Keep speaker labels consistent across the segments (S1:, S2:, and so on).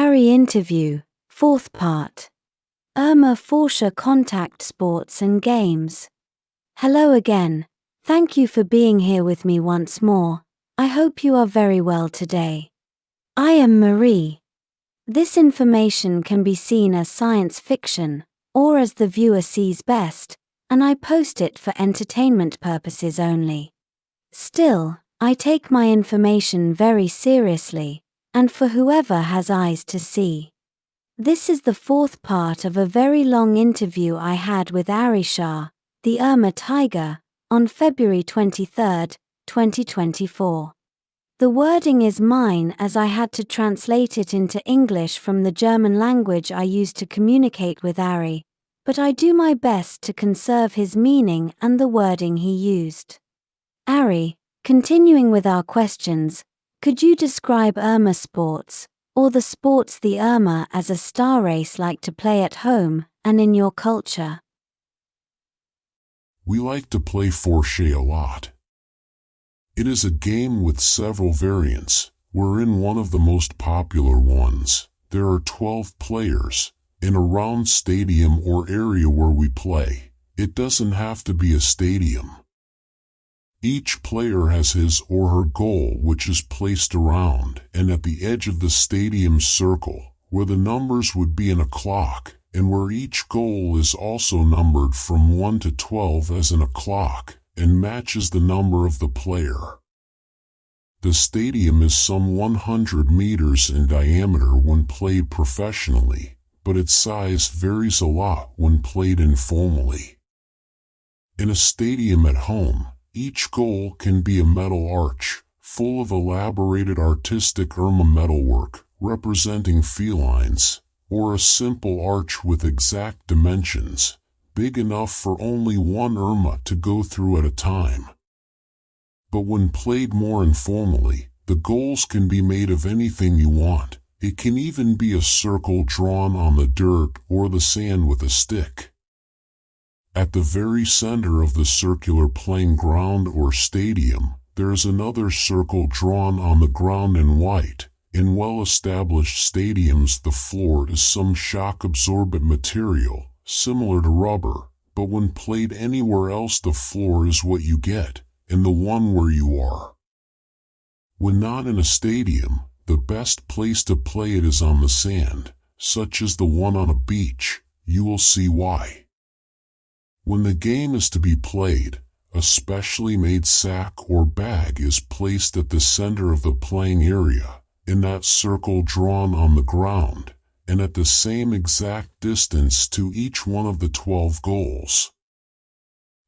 S1: Ari interview, 4th part. Urmah Contact Sports and Games. Hello again. Thank you for being here with me once more. I hope you are very well today. I am Marie. This information can be seen as science fiction, or as the viewer sees best, and I post it for entertainment purposes only. Still, I take my information very seriously, and for whoever has eyes to see. This is the 4th part of a very long interview I had with Arishah, the Urmah Tiger, on February 23, 2024. The wording is mine as I had to translate it into English from the German language I used to communicate with Ari, but I do my best to conserve his meaning and the wording he used. Ari, continuing with our questions, could you describe Urmah sports, or the sports the Urmah as a star race like to play at home and in your culture?
S2: We like to play Arishah a lot. It is a game with several variants. We're in one of the most popular ones. There are 12 players, in a round stadium or area where we play. It doesn't have to be a stadium. Each player has his or her goal, which is placed around and at the edge of the stadium circle, where the numbers would be in a clock, and where each goal is also numbered from 1 to 12 as in a clock, and matches the number of the player. The stadium is some 100 meters in diameter when played professionally, but its size varies a lot when played informally. In a stadium at home, each goal can be a metal arch, full of elaborated artistic Urmah metalwork, representing felines, or a simple arch with exact dimensions, big enough for only one Urmah to go through at a time. But when played more informally, the goals can be made of anything you want. It can even be a circle drawn on the dirt or the sand with a stick. At the very center of the circular playing ground or stadium, there is another circle drawn on the ground in white. In well-established stadiums, the floor is some shock-absorbent material, similar to rubber, but when played anywhere else the floor is what you get, in the one where you are. When not in a stadium, the best place to play it is on the sand, such as the one on a beach. You will see why. When the game is to be played, a specially made sack or bag is placed at the center of the playing area, in that circle drawn on the ground, and at the same exact distance to each one of the 12 goals.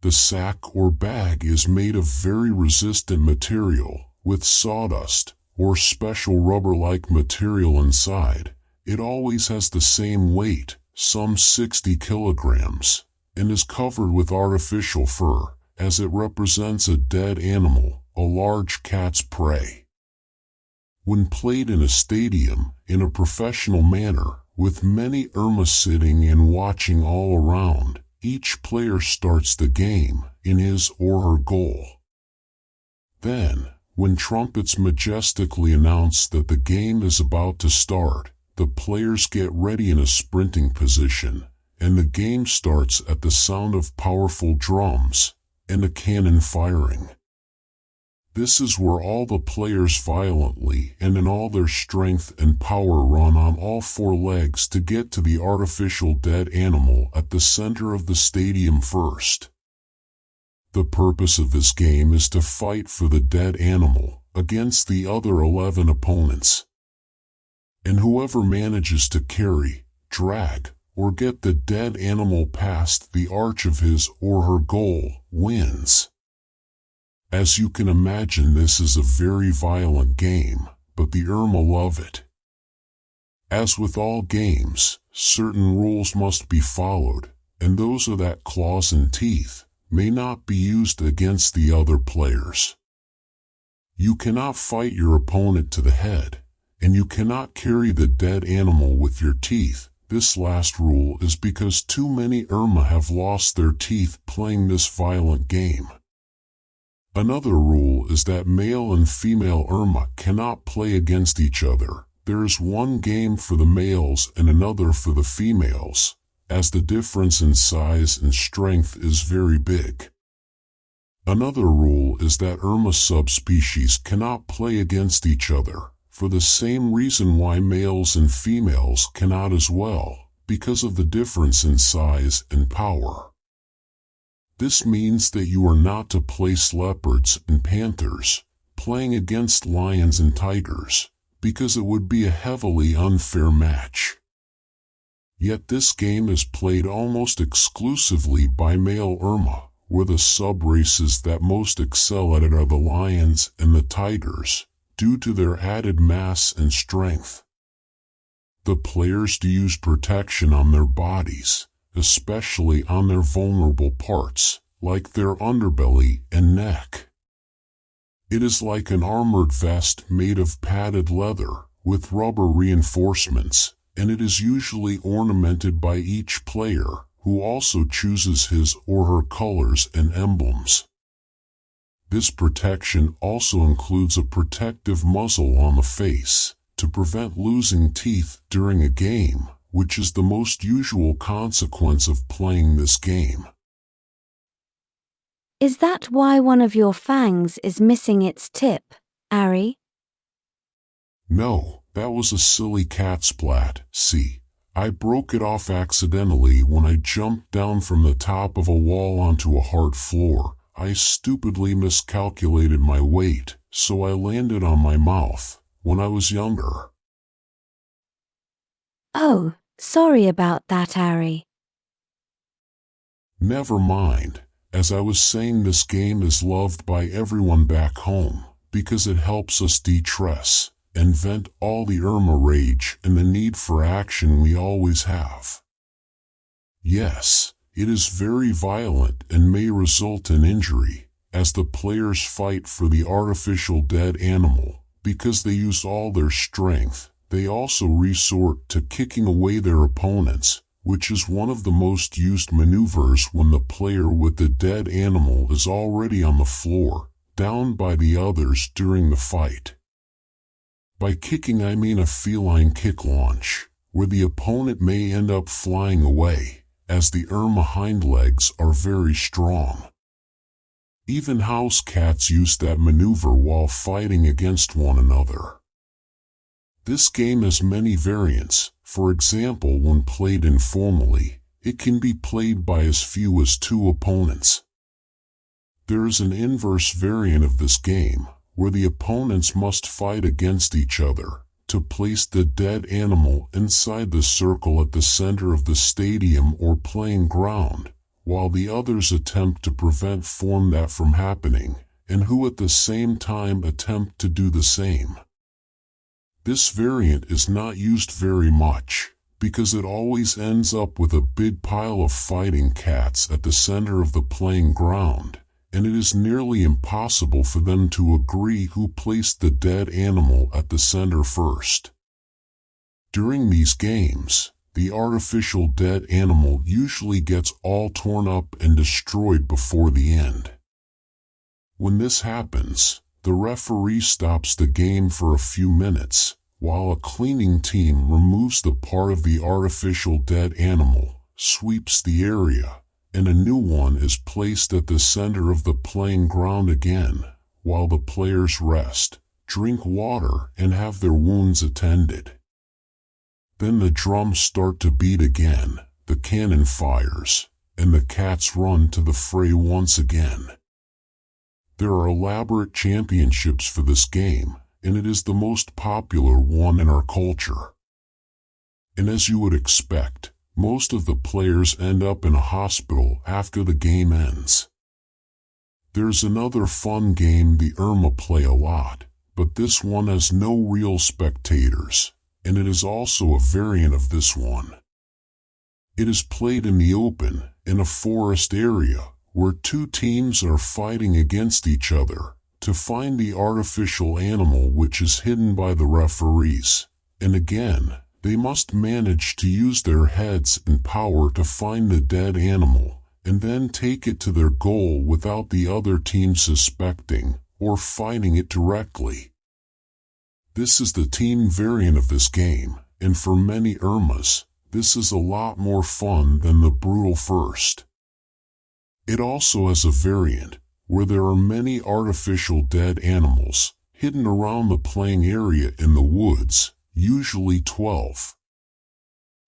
S2: The sack or bag is made of very resistant material, with sawdust, or special rubber-like material inside. It always has the same weight, some 60 kilograms, and is covered with artificial fur, as it represents a dead animal, a large cat's prey. When played in a stadium, in a professional manner, with many Urmah sitting and watching all around, each player starts the game in his or her goal. Then, when trumpets majestically announce that the game is about to start, the players get ready in a sprinting position, and the game starts at the sound of powerful drums and a cannon firing. This is where all the players violently and in all their strength and power run on all 4 legs to get to the artificial dead animal at the center of the stadium first. The purpose of this game is to fight for the dead animal against the other 11 opponents. And whoever manages to carry, drag, or get the dead animal past the arch of his or her goal wins. As you can imagine, this is a very violent game, but the Urmah love it. As with all games, certain rules must be followed, and those are that claws and teeth may not be used against the other players. You cannot fight your opponent to the head, and you cannot carry the dead animal with your teeth. This last rule is because too many Urmah have lost their teeth playing this violent game. Another rule is that male and female Urmah cannot play against each other. There is one game for the males and another for the females, as the difference in size and strength is very big. Another rule is that Urmah subspecies cannot play against each other, for the same reason why males and females cannot as well, because of the difference in size and power. This means that you are not to place leopards and panthers playing against lions and tigers, because it would be a heavily unfair match. Yet this game is played almost exclusively by male Urmah, where the sub-races that most excel at it are the lions and the tigers, due to their added mass and strength. The players do use protection on their bodies, especially on their vulnerable parts, like their underbelly and neck. It is like an armored vest made of padded leather, with rubber reinforcements, and it is usually ornamented by each player, who also chooses his or her colors and emblems. This protection also includes a protective muzzle on the face, to prevent losing teeth during a game, which is the most usual consequence of playing this game.
S1: Is that why one of your fangs is missing its tip, Ari?
S2: No, that was a silly cat splat. See, I broke it off accidentally when I jumped down from the top of a wall onto a hard floor. I stupidly miscalculated my weight, so I landed on my mouth when I was younger.
S1: Oh, sorry about that, Ari.
S2: Never mind. As I was saying, this game is loved by everyone back home, because it helps us de-stress and vent all the Urmah rage and the need for action we always have. Yes, it is very violent and may result in injury, as the players fight for the artificial dead animal. Because they use all their strength, they also resort to kicking away their opponents, which is one of the most used maneuvers when the player with the dead animal is already on the floor, down by the others during the fight. By kicking I mean a feline kick launch, where the opponent may end up flying away, as the Urmah hind legs are very strong. Even house cats use that maneuver while fighting against one another. This game has many variants. For example, when played informally, it can be played by as few as 2 opponents. There is an inverse variant of this game, where the opponents must fight against each other to place the dead animal inside the circle at the center of the stadium or playing ground, while the others attempt to prevent that from happening, and who at the same time attempt to do the same. This variant is not used very much, because it always ends up with a big pile of fighting cats at the center of the playing ground, and it is nearly impossible for them to agree who placed the dead animal at the center first. During these games, the artificial dead animal usually gets all torn up and destroyed before the end. When this happens, the referee stops the game for a few minutes, while a cleaning team removes the part of the artificial dead animal, sweeps the area, and a new one is placed at the center of the playing ground again, while the players rest, drink water, and have their wounds attended. Then the drums start to beat again, the cannon fires, and the cats run to the fray once again. There are elaborate championships for this game, and it is the most popular one in our culture. And as you would expect, most of the players end up in a hospital after the game ends. There's another fun game the Urmah play a lot, but this one has no real spectators, and it is also a variant of this one. It is played in the open, in a forest area, where 2 teams are fighting against each other to find the artificial animal which is hidden by the referees, and again, they must manage to use their heads and power to find the dead animal, and then take it to their goal without the other team suspecting or fighting it directly. This is the team variant of this game, and for many Urmahs, this is a lot more fun than the brutal first. It also has a variant, where there are many artificial dead animals, hidden around the playing area in the woods, usually 12.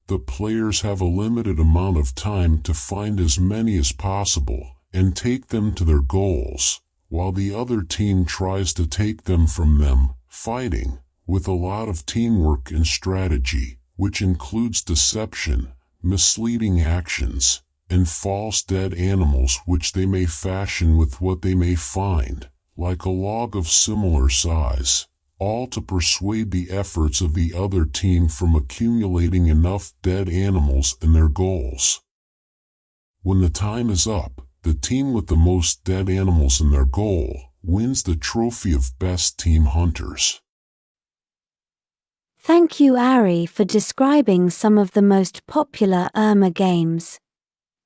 S2: The players have a limited amount of time to find as many as possible, and take them to their goals, while the other team tries to take them from them, fighting, with a lot of teamwork and strategy, which includes deception, misleading actions, and false dead animals which they may fashion with what they may find, like a log of similar size, all to persuade the efforts of the other team from accumulating enough dead animals in their goals. When the time is up, the team with the most dead animals in their goal wins the trophy of Best Team Hunters.
S1: Thank you, Ari, for describing some of the most popular Urmah games.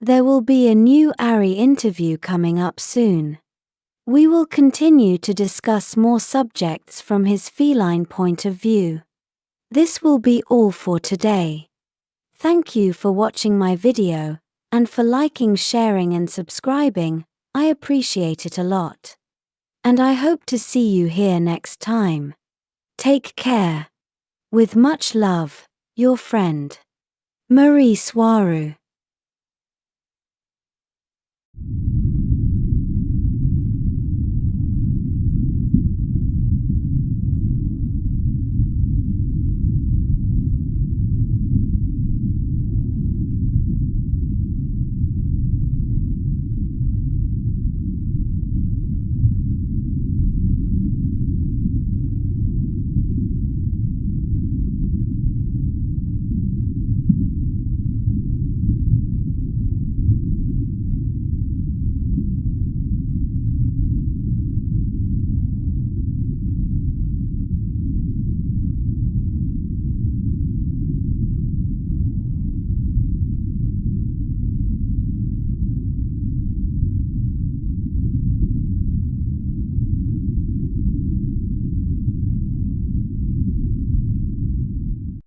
S1: There will be a new Ari interview coming up soon. We will continue to discuss more subjects from his feline point of view. This will be all for today. Thank you for watching my video, and for liking, sharing and subscribing. I appreciate it a lot. And I hope to see you here next time. Take care. With much love, your friend, Marie Swaru.